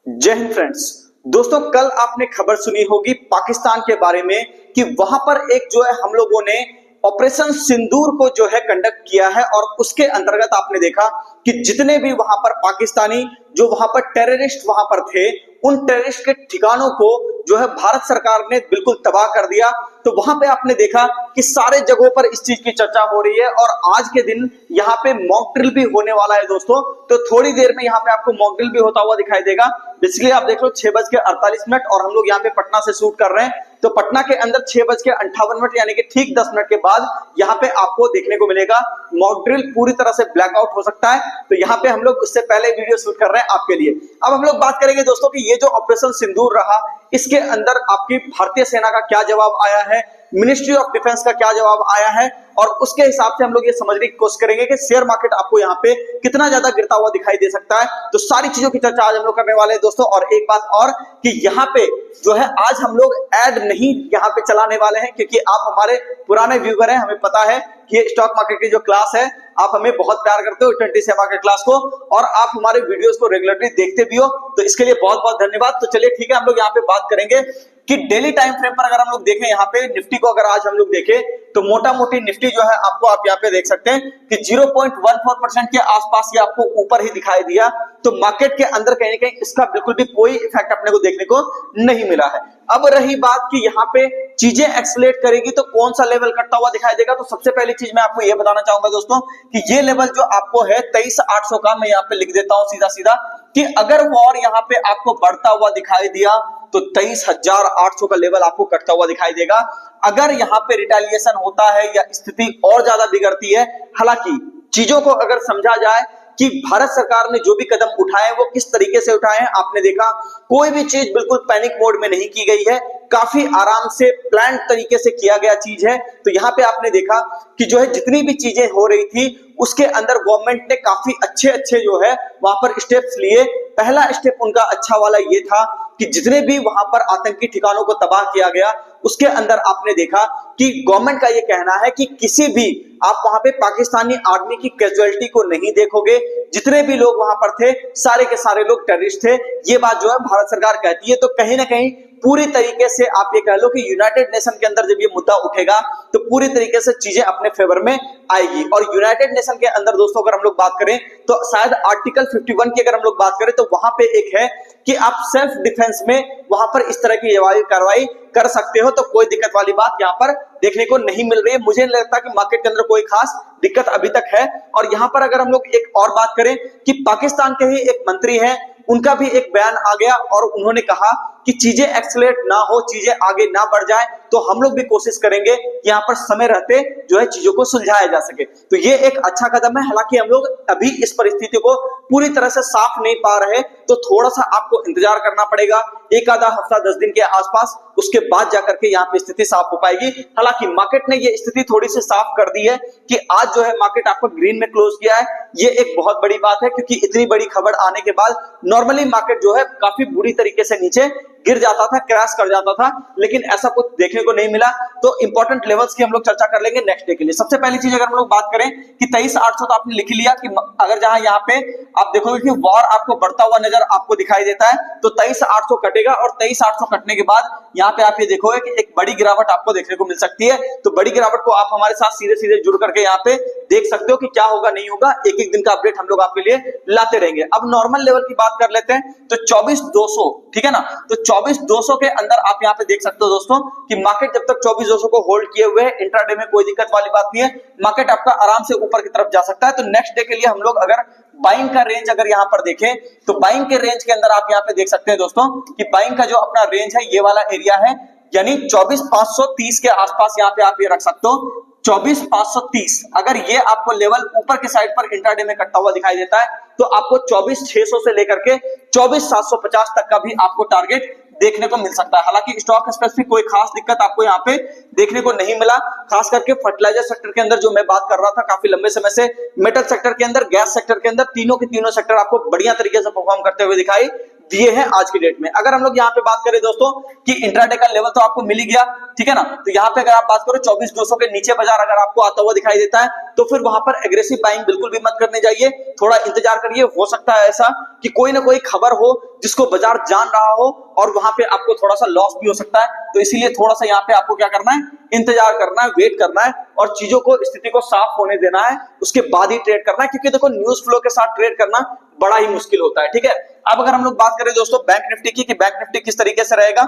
जय हिंद फ्रेंड्स। दोस्तों, कल आपने खबर सुनी होगी पाकिस्तान के बारे में कि वहां पर एक जो है हम लोगों ने ऑपरेशन सिंदूर को जो है कंडक्ट किया है और उसके अंतर्गत आपने देखा कि जितने भी वहां पर पाकिस्तानी जो वहां पर टेररिस्ट वहां पर थे, उन टेररिस्ट के ठिकानों को जो है भारत सरकार ने बिल्कुल तबाह कर दिया। तो वहां पे आपने देखा कि सारे जगहों पर इस चीज की चर्चा हो रही है और आज के दिन यहाँ पे मॉक ड्रिल भी होने वाला है दोस्तों। तो थोड़ी देर में यहाँ पे आपको मॉक ड्रिल भी होता हुआ दिखाई देगा। बेसिकली आप देख लो 6:48 और हम लोग यहाँ पे पटना से शूट कर रहे हैं। तो पटना के अंदर 6:58 यानी कि ठीक 10 मिनट के बाद यहाँ पे आपको देखने को मिलेगा मॉक ड्रिल। पूरी तरह से ब्लैकआउट हो सकता है। तो यहाँ पे हम लोग उससे पहले वीडियो शूट कर रहे हैं आपके लिए। अब हम लोग बात करेंगे दोस्तों कि ये जो ऑपरेशन सिंदूर रहा, इसके अंदर आपकी भारतीय सेना का क्या जवाब आया है, मिनिस्ट्री ऑफ डिफेंस का क्या जवाब आया है, और उसके हिसाब से हम लोग ये समझने की कोशिश करेंगे कि शेयर मार्केट आपको यहाँ पे कितना ज्यादा गिरता हुआ दिखाई दे सकता है। तो सारी चीजों की चर्चा आज हम लोग करने वाले हैं दोस्तों। और एक बात और कि यहाँ पे जो है आज हम लोग ऐड नहीं यहाँ पे चलाने वाले हैं, क्योंकि आप हमारे पुराने व्यूअर हैं, हमें पता है कि ये स्टॉक मार्केट की जो क्लास है आप हमें बहुत प्यार करते हो 20 शेयर मार्केट क्लास को, और आप हमारे वीडियोस को रेगुलरली देखते भी हो, तो इसके लिए बहुत बहुत धन्यवाद। तो चलिए ठीक है, हम लोग यहाँ पे बात करेंगे कि डेली टाइम फ्रेम पर अगर हम लोग देखें यहाँ पे निफ्टी को, अगर आज हम लोग देखें तो मोटा मोटी निफ्टी जो है आपको आप यहाँ पे देख सकते हैं कि 0.14% के आसपास ये आपको ऊपर ही दिखाई दिया। तो मार्केट के अंदर कहीं ना कहीं इसका बिल्कुल भी कोई इफेक्ट अपने को देखने को नहीं मिला है। अब रही बात कि यहाँ पे चीजें एक्सलेट करेगी तो कौन सा लेवल कटता हुआ दिखाई देगा, तो सबसे पहली चीज मैं आपको ये बताना चाहूंगा दोस्तों कि ये लेवल जो आपको है 23,800 का, मैं यहाँ पे लिख देता हूं सीधा सीधा कि अगर वॉर यहाँ पे आपको बढ़ता हुआ दिखाई दिया तो 23,800 का लेवल आपको कटता हुआ दिखाई देगा। अगर यहाँ पे रिटेलिएशन होता है या स्थिति और ज्यादा बिगड़ती है, हालांकि चीजों को अगर समझा जाए कि भारत सरकार ने जो भी कदम उठाए वो किस तरीके से उठाए हैं, आपने देखा कोई भी चीज बिल्कुल पैनिक मोड में नहीं की गई है, काफी आराम से प्लान तरीके से किया गया चीज है। तो यहाँ पे आपने देखा कि जो है जितनी भी चीजें हो रही थी उसके अंदर गवर्नमेंट ने काफी अच्छे अच्छे जो है वहां पर स्टेप्स लिए। पहला स्टेप उनका अच्छा वाला ये था कि जितने भी वहां पर आतंकी ठिकानों को तबाह किया गया, उसके अंदर आपने देखा कि गवर्नमेंट का ये कहना है कि किसी भी आप वहां पे पाकिस्तानी आर्मी की कैजुअलिटी को नहीं देखोगे, जितने भी लोग वहां पर थे सारे के सारे लोग टेररिस्ट थे। ये बात जो है भारत सरकार कहती है। तो कहीं ना कहीं पूरी तरीके से आप ये कह लो कि यूनाइटेड नेशन के अंदर जब ये मुद्दा उठेगा तो पूरी तरीके से चीजें अपने फेवर में आएगी। और यूनाइटेड नेशन के अंदर दोस्तों अगर हम लोग बात करें तो शायद आर्टिकल 51 की अगर हम लोग बात करें तो वहां पे एक है कि आप सेल्फ डिफेंस में वहां पर इस तरह की कार्रवाई कर सकते हो। तो कोई दिक्कत वाली बात यहाँ पर देखने को नहीं मिल रही है। मुझे नहीं लगता कि मार्केट के अंदर कोई खास दिक्कत अभी तक है। और यहाँ पर अगर हम लोग एक और बात करें कि पाकिस्तान के ही एक मंत्री हैं, उनका भी एक बयान आ गया और उन्होंने कहा कि चीजें एक्सलेट ना हो, चीजें आगे ना बढ़ जाए, तो हम लोग भी कोशिश करेंगे कि यहाँ पर समय रहते जो है चीजों को सुलझाया जा सके। तो ये एक अच्छा कदम है। हालांकि हम लोग अभी इस परिस्थिति को पूरी तरह से साफ नहीं पा रहे, तो थोड़ा सा आपको इंतजार करना पड़ेगा, एक आधा हफ्ता 10 दिन के आसपास, उसके बाद जाकर के यहाँ पे स्थिति साफ हो पाएगी। हालांकि मार्केट ने ये स्थिति थोड़ी सी साफ कर दी है कि आज जो है मार्केट आपको ग्रीन में क्लोज किया है। ये एक बहुत बड़ी बात है, क्योंकि इतनी बड़ी खबर आने के बाद नॉर्मली मार्केट जो है काफी बुरी तरीके से नीचे गिर जाता था, क्रैश कर जाता था, लेकिन ऐसा कुछ देखने को नहीं मिला। तो इंपॉर्टेंट लेवल्स की हम लोग चर्चा कर लेंगे नेक्स्ट डे के लिए। सबसे पहली चीज अगर हम लोग बात करें कि 23,800 तो आपने लिख लिया कि अगर जहां यहाँ पे आप देखोगे कि वॉर आपको बढ़ता हुआ नजर आपको दिखाई देता है तो 23,800 कटेगा, और 23,800 कटने के बाद यहाँ पे आप ये देखोगे कि एक बड़ी गिरावट आपको देखने को मिल सकती है। तो बड़ी गिरावट को आप हमारे साथ सीधे सीधे जुड़ करके यहाँ पे देख सकते हो कि क्या होगा नहीं होगा। एक एक दिन का अपडेट हम लोग आपके लिए लाते रहेंगे। अब नॉर्मल लेवल की बात कर लेते हैं तो 24,200, ठीक है ना। तो 24,200 के अंदर आप यहाँ पे देख सकते हो दोस्तों कि मार्केट जब तक 24,200 को होल्ड किए हुए है, इंट्राडे में कोई दिक्कत वाली बात नहीं है, मार्केट आपका आराम से ऊपर की तरफ जा सकता है। तो नेक्स्ट डे के लिए हम लोग अगर बाइंग का रेंज अगर यहाँ पर देखें तो बाइंग के रेंज के अंदर आप यहाँ पे देख सकते हैं दोस्तों कि बाइंग का जो अपना रेंज है ये वाला एरिया है, यानी 24,530 के आसपास यहाँ पे आप ये रख सकते हो। 24,530 अगर ये आपको लेवल ऊपर के साइड पर इंट्राडे में कटता हुआ दिखाई देता है तो आपको 24,600 से लेकर के 24,750 तक का भी आपको टारगेट देखने को मिल सकता है। हालांकि स्टॉक स्पेसिफिक कोई खास दिक्कत आपको यहाँ पे देखने को नहीं मिला, खास करके फर्टिलाइजर सेक्टर के अंदर जो मैं बात कर रहा था काफी लंबे समय से, मेटल सेक्टर के अंदर, गैस सेक्टर के अंदर, तीनों के तीनों सेक्टर आपको बढ़िया तरीके से परफॉर्म करते हुए दिखाई दिए हैं आज की डेट में। अगर हम लोग यहाँ पे बात करें दोस्तों कि इंट्राडे का लेवल तो आपको मिल ही गया, ठीक है ना। तो यहाँ पे अगर आप बात करो 24,200 के नीचे बाजार अगर आपको आता हुआ दिखाई देता है तो फिर वहां पर एग्रेसिव बाइंग बिल्कुल भी मत करने जाइए, थोड़ा इंतजार करिए। हो सकता है ऐसा कि कोई ना कोई खबर हो जिसको बाजार जान रहा हो और वहां पे आपको थोड़ा सा लॉस भी हो सकता है। तो इसीलिए थोड़ा सा यहाँ पे आपको क्या करना है, इंतजार करना है, वेट करना है और चीजों को, स्थिति को साफ होने देना है, उसके बाद ही ट्रेड करना है। क्योंकि देखो न्यूज फ्लो के साथ ट्रेड करना बड़ा ही मुश्किल होता है, ठीक है। अब अगर हम लोग बात करें दोस्तों बैंक निफ्टी की, कि बैंक निफ्टी किस तरीके से रहेगा,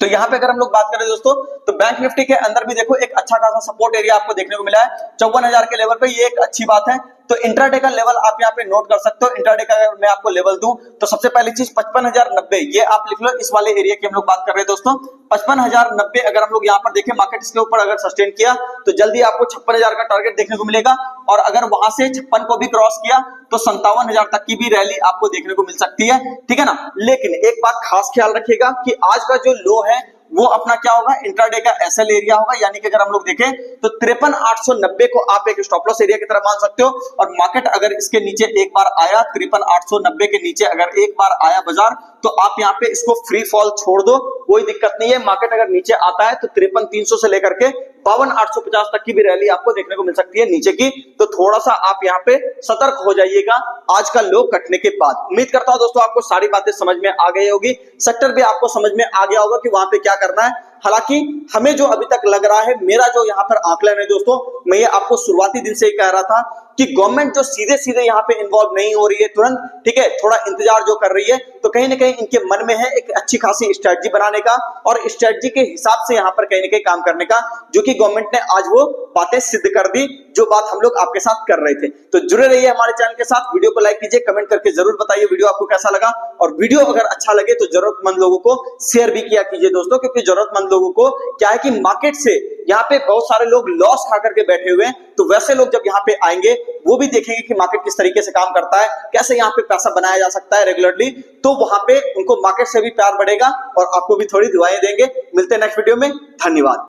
तो यहाँ पे अगर हम लोग बात करें दोस्तों, तो बैंक निफ्टी के अंदर भी देखो एक अच्छा खासा सपोर्ट एरिया आपको देखने को मिला है 54,000 के लेवल पे, ये एक अच्छी बात है। तो इंट्राडे का लेवल आप यहाँ पे नोट कर सकते हो। इंट्राडे का अगर मैं आपको लेवल दूं तो सबसे पहली चीज 55,090, ये आप लिख लो, इस वाले एरिया की हम लोग बात कर रहे हैं दोस्तों। 55,090 अगर हम लोग यहाँ पर देखें, मार्केट इसके ऊपर अगर सस्टेन किया तो जल्दी आपको 56,000 का टारगेट देखने को मिलेगा। और अगर वहां से 56 को भी क्रॉस किया तो 57,000 तक की भी रैली आपको देखने को मिल सकती है, ठीक है ना। लेकिन एक बात खास ख्याल रखिएगा कि आज का जो लो है वो अपना क्या होगा, इंट्राडे का एसएल एरिया होगा। यानी कि अगर हम लोग देखें तो 53,890 को आप एक स्टॉप लॉस एरिया की तरह मान सकते हो। और मार्केट अगर इसके नीचे एक बार आया, 53,890 के नीचे अगर एक बार आया बाजार, तो आप यहाँ पे इसको फ्री फॉल छोड़ दो, कोई दिक्कत नहीं है। मार्केट अगर नीचे आता है तो 53,300 से लेकर के 52,850 तक की भी रैली आपको देखने को मिल सकती है नीचे की। तो थोड़ा सा आप यहाँ पे सतर्क हो जाइएगा आज का लो कटने के बाद। उम्मीद करता हूं दोस्तों आपको सारी बातें समझ में आ गई होगी, सेक्टर भी आपको समझ में आ गया होगा कि वहां पे क्या करना है। हालांकि हमें जो अभी तक लग रहा है, मेरा जो यहाँ पर आकलन है दोस्तों, मैं ये आपको शुरुआती दिन से ही कह रहा था कि गवर्नमेंट जो सीधे सीधे यहाँ पे इन्वॉल्व नहीं हो रही है तुरंत, ठीक है, थोड़ा इंतजार जो कर रही है, तो कहीं ना कहीं इनके मन में है एक अच्छी खासी स्ट्रेटजी बनाने का और स्ट्रेटजी के हिसाब से यहाँ पर कहीं ना कहीं काम करने का, जो कि गवर्नमेंट ने आज वो बातें सिद्ध कर दी जो बात हम लोग आपके साथ कर रहे थे। तो जुड़े रहिए हमारे चैनल के साथ, वीडियो को लाइक कीजिए, कमेंट करके जरूर बताइए वीडियो आपको कैसा लगा। और वीडियो अगर अच्छा लगे तो जरूरतमंद लोगों को शेयर भी किया कीजिए दोस्तों, क्योंकि जरूरतमंद लोगों को क्या है कि मार्केट से यहाँ पे बहुत सारे लोग लॉस खा करके बैठे हुए हैं, तो वैसे लोग जब यहाँ पे आएंगे वो भी देखेंगे कि मार्केट किस तरीके से काम करता है, कैसे यहाँ पे पैसा बनाया जा सकता है रेगुलरली, तो वहां पे उनको मार्केट से भी प्यार बढ़ेगा और आपको भी थोड़ी दुआएं देंगे। मिलते हैं नेक्स्ट वीडियो में, धन्यवाद।